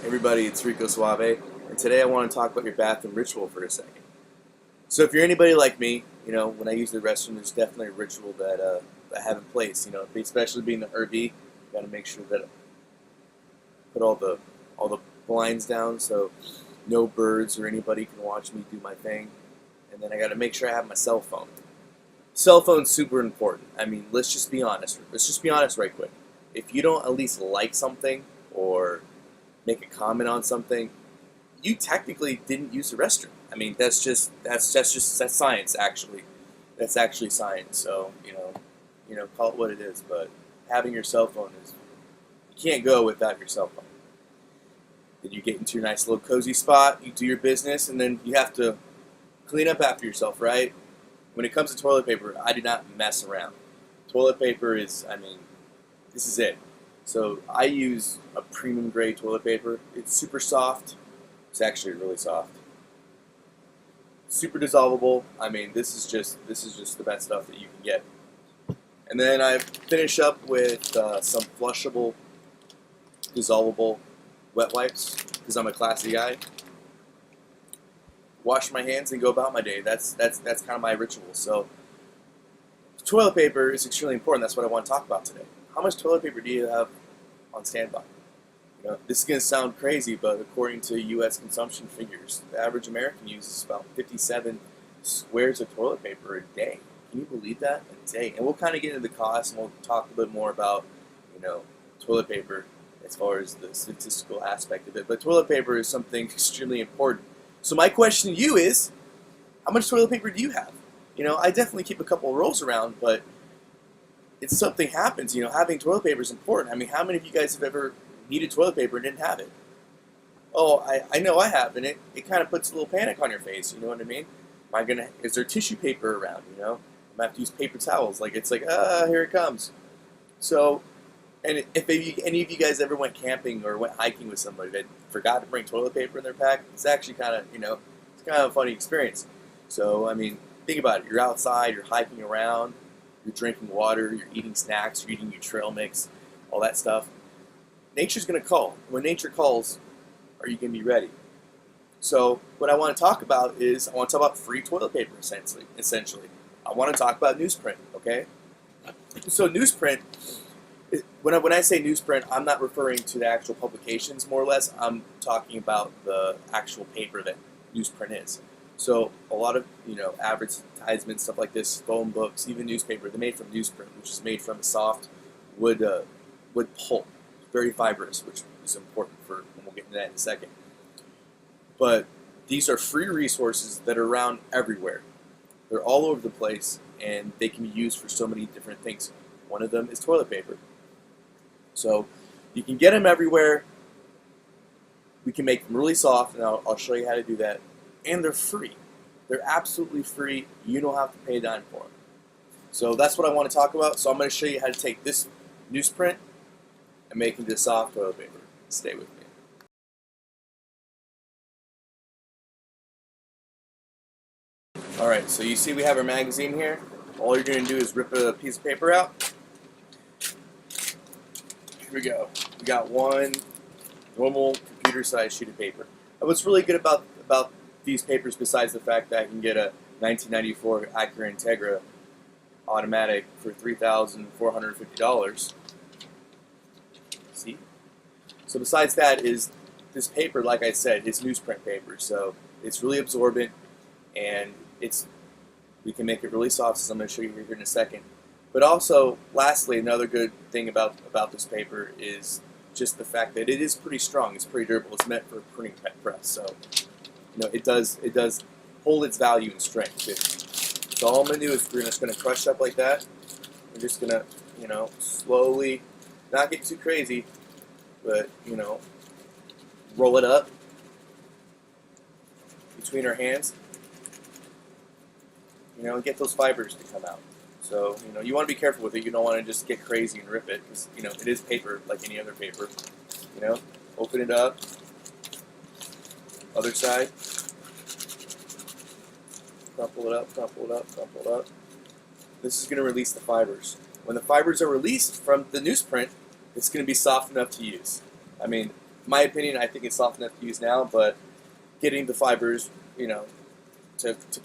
Everybody, it's Rico Suave, and today I want to talk about your bathroom ritual for a second. So if you're anybody like me, when I use the restroom, there's definitely a ritual that I have in place. Especially being the RV, got to make sure that I put all the blinds down so no birds or anybody can watch me do my thing. And then I got to make sure I have my cell phone. Cell phone's super important. I mean, let's just be honest. Let's just be honest right quick. If you don't at least like something or make a comment on something, you technically didn't use the restroom. I mean, that's science actually. That's actually science. So call it what it is. But having your cell phone you can't go without your cell phone. Then you get into your nice little cozy spot. You do your business, and then you have to clean up after yourself, right? When it comes to toilet paper, I do not mess around. Toilet paper this is it. So I use a premium grade toilet paper. It's super soft. It's actually really soft. Super dissolvable. I mean, this is just the best stuff that you can get. And then I finish up with some flushable, dissolvable wet wipes because I'm a classy guy. Wash my hands and go about my day. That's kind of my ritual. So toilet paper is extremely important. That's what I want to talk about today. How much toilet paper do you have on standby? This is going to sound crazy, but according to U.S. consumption figures, the average American uses about 57 squares of toilet paper a day. Can you believe that? A day. And we'll kind of get into the cost, and we'll talk a bit more about, toilet paper as far as the statistical aspect of it. But toilet paper is something extremely important. So my question to you is, how much toilet paper do you have? I definitely keep a couple of rolls around, but if something happens, having toilet paper is important. I mean, how many of you guys have ever needed toilet paper and didn't have it? Oh, I know I have, and it kind of puts a little panic on your face, you know what I mean? Is there tissue paper around, I'm going to have to use paper towels. Here it comes. So, and if any of you guys ever went camping or went hiking with somebody that forgot to bring toilet paper in their pack, it's actually kind of, it's kind of a funny experience. So, I mean, think about it. You're outside, you're hiking around, you're drinking water, you're eating snacks, you're eating your trail mix, all that stuff. Nature's going to call. When nature calls, are you going to be ready? So what I want to talk about is, I want to talk about free toilet paper, essentially. I want to talk about newsprint, okay? So newsprint, when I say newsprint, I'm not referring to the actual publications, more or less. I'm talking about the actual paper that newsprint is. So a lot of, advertisements, stuff like this, phone books, even newspaper, they're made from newsprint, which is made from a soft wood pulp, very fibrous, which is important and we'll get into that in a second. But these are free resources that are around everywhere. They're all over the place, and they can be used for so many different things. One of them is toilet paper. So you can get them everywhere. We can make them really soft, and I'll show you how to do that. And they're free. They're absolutely free. You don't have to pay a dime for them. So that's what I want to talk about. So I'm going to show you how to take this newsprint and make it into soft toilet paper. Stay with me. Alright, so you see we have our magazine here. All you're going to do is rip a piece of paper out. Here we go. We got one normal computer-sized sheet of paper. And what's really good about these papers, besides the fact that I can get a 1994 Acura Integra automatic for $3,450. See? So besides that is this paper, like I said, it's newsprint paper. So it's really absorbent, and we can make it really soft, as I'm going to show you here in a second. But also, lastly, another good thing about this paper is just the fact that it is pretty strong. It's pretty durable. It's meant for printing press. So it does hold its value and strength too. So all I'm going to do is we're just going to crush up like that. We're just going to, slowly, not get too crazy, but, roll it up between our hands, and get those fibers to come out. So, you want to be careful with it. You don't want to just get crazy and rip it, because, it is paper like any other paper. Open it up. Other side. Crumple it up, crumple it up, crumple it up. This is going to release the fibers. When the fibers are released from the newsprint, it's going to be soft enough to use. I mean, my opinion, I think it's soft enough to use now, but getting the fibers, to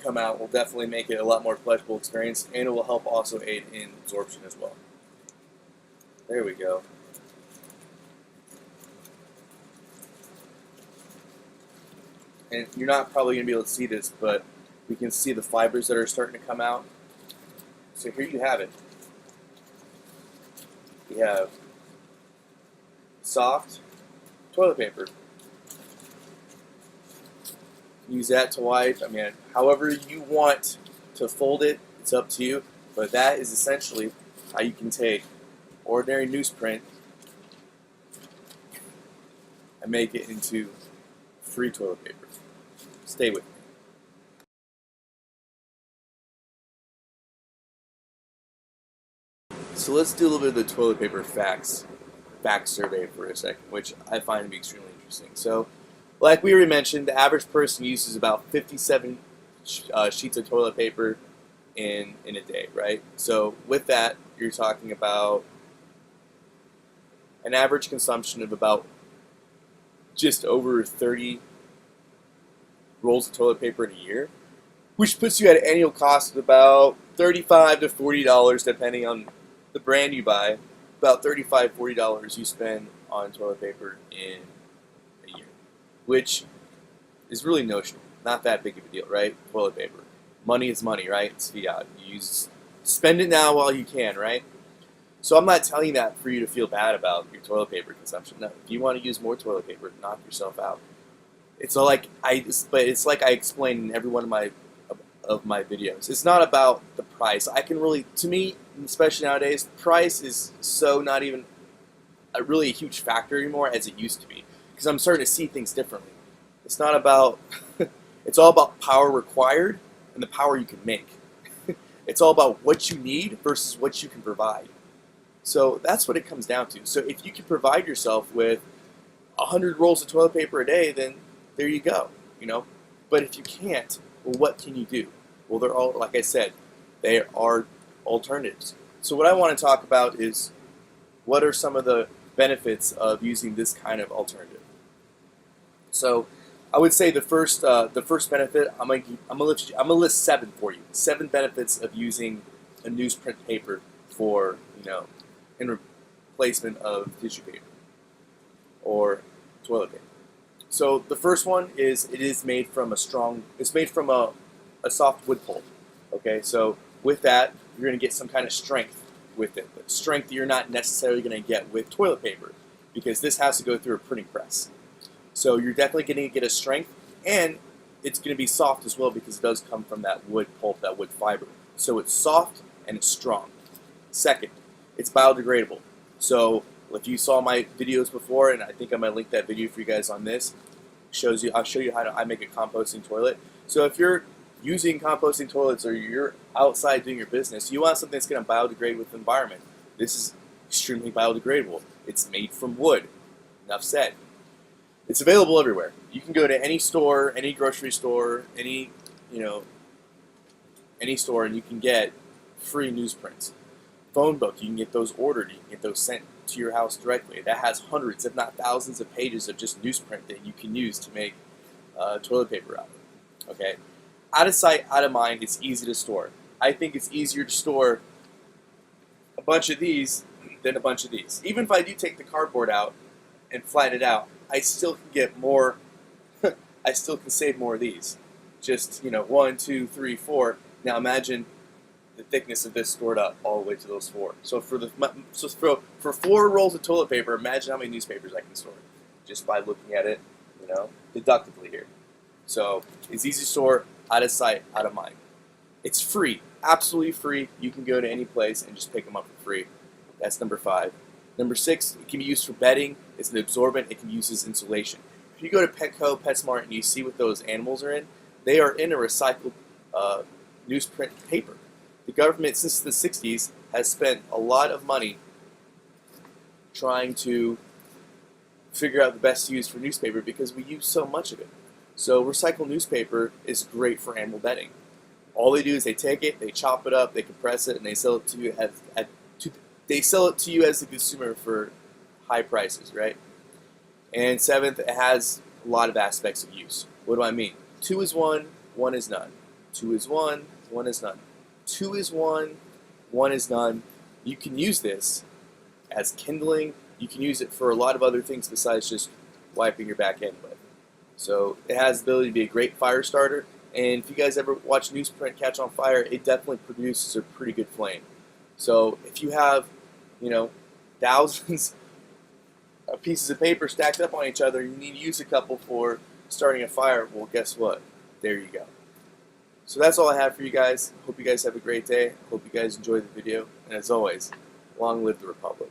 come out will definitely make it a lot more pleasurable experience, and it will help also aid in absorption as well. There we go. And you're not probably going to be able to see this, but we can see the fibers that are starting to come out. So here you have it. We have soft toilet paper. Use that to wipe. I mean, however you want to fold it, it's up to you. But that is essentially how you can take ordinary newsprint and make it into free toilet paper. Stay with me. So let's do a little bit of the toilet paper fact survey for a second, which I find to be extremely interesting. So, like we already mentioned, the average person uses about 57 sheets of toilet paper in a day, right? So with that, you're talking about an average consumption of about just over 30 rolls of toilet paper in a year, which puts you at an annual cost of about $35 to $40, depending on the brand you buy. About $35, $40 you spend on toilet paper in a year, which is really notional. Not that big of a deal, right? Toilet paper. Money is money, right? It's fiat. Spend it now while you can, right? So I'm not telling you that for you to feel bad about your toilet paper consumption. No, if you want to use more toilet paper, knock yourself out. It's like I explain in every one of my videos. It's not about the price. To me, especially nowadays, price is so not even really a huge factor anymore as it used to be, because I'm starting to see things differently. It's not about, it's all about power required and the power you can make. It's all about what you need versus what you can provide. So that's what it comes down to. So if you can provide yourself with 100 rolls of toilet paper a day, then there you go, But if you can't, well, what can you do? Well, they're all, like I said, they are alternatives. So what I want to talk about is what are some of the benefits of using this kind of alternative. So I would say the first benefit, I'm gonna list 7 for you. 7 benefits of using a newsprint paper for in replacement of tissue paper or toilet paper. So the first one is it's made from a soft wood pulp. Okay, so with that you're going to get some kind of strength with it, but strength that you're not necessarily going to get with toilet paper, because this has to go through a printing press. So you're definitely going to get a strength, and it's going to be soft as well because it does come from that wood pulp, that wood fiber. So it's soft and it's strong. Second, it's biodegradable. So if you saw my videos before, and I think I might link that video for you guys on this, I'll show you how I make a composting toilet. So if you're using composting toilets or you're outside doing your business, you want something that's going to biodegrade with the environment. This is extremely biodegradable. It's made from wood. Enough said. It's available everywhere. You can go to any store, any grocery store, any store, and you can get free newsprints. Phone book, you can get those ordered. You can get those sent to your house directly. That has hundreds, if not thousands, of pages of just newsprint that you can use to make toilet paper out of. Okay, out of sight, out of mind. It's easy to store. I think it's easier to store a bunch of these than a bunch of these. Even if I do take the cardboard out and flatten it out, I still can get more. I still can save more of these. Just 1, 2, 3, 4. Now imagine the thickness of this stored up all the way to those 4. So for 4 rolls of toilet paper, imagine how many newspapers I can store just by looking at it, deductively here. So it's easy to store, out of sight, out of mind. It's free, absolutely free. You can go to any place and just pick them up for free. That's number 5. Number 6, it can be used for bedding. It's an absorbent. It can be used as insulation. If you go to Petco, PetSmart, and you see what those animals are in, they are in a recycled newsprint paper. The government, since the 60s, has spent a lot of money trying to figure out the best use for newspaper because we use so much of it. So recycled newspaper is great for animal bedding. All they do is they take it, they chop it up, they compress it, and they sell it to you as the consumer for high prices, right? And seventh, it has a lot of aspects of use. What do I mean? 2 is 1, 1 is none. 2 is 1, 1 is none. 2 is 1, 1 is none. You can use this as kindling. You can use it for a lot of other things besides just wiping your back end with. So it has the ability to be a great fire starter. And if you guys ever watch newsprint catch on fire, it definitely produces a pretty good flame. So if you have, thousands of pieces of paper stacked up on each other, you need to use a couple for starting a fire. Well, guess what? There you go. So that's all I have for you guys. Hope you guys have a great day. Hope you guys enjoy the video. And as always, long live the Republic.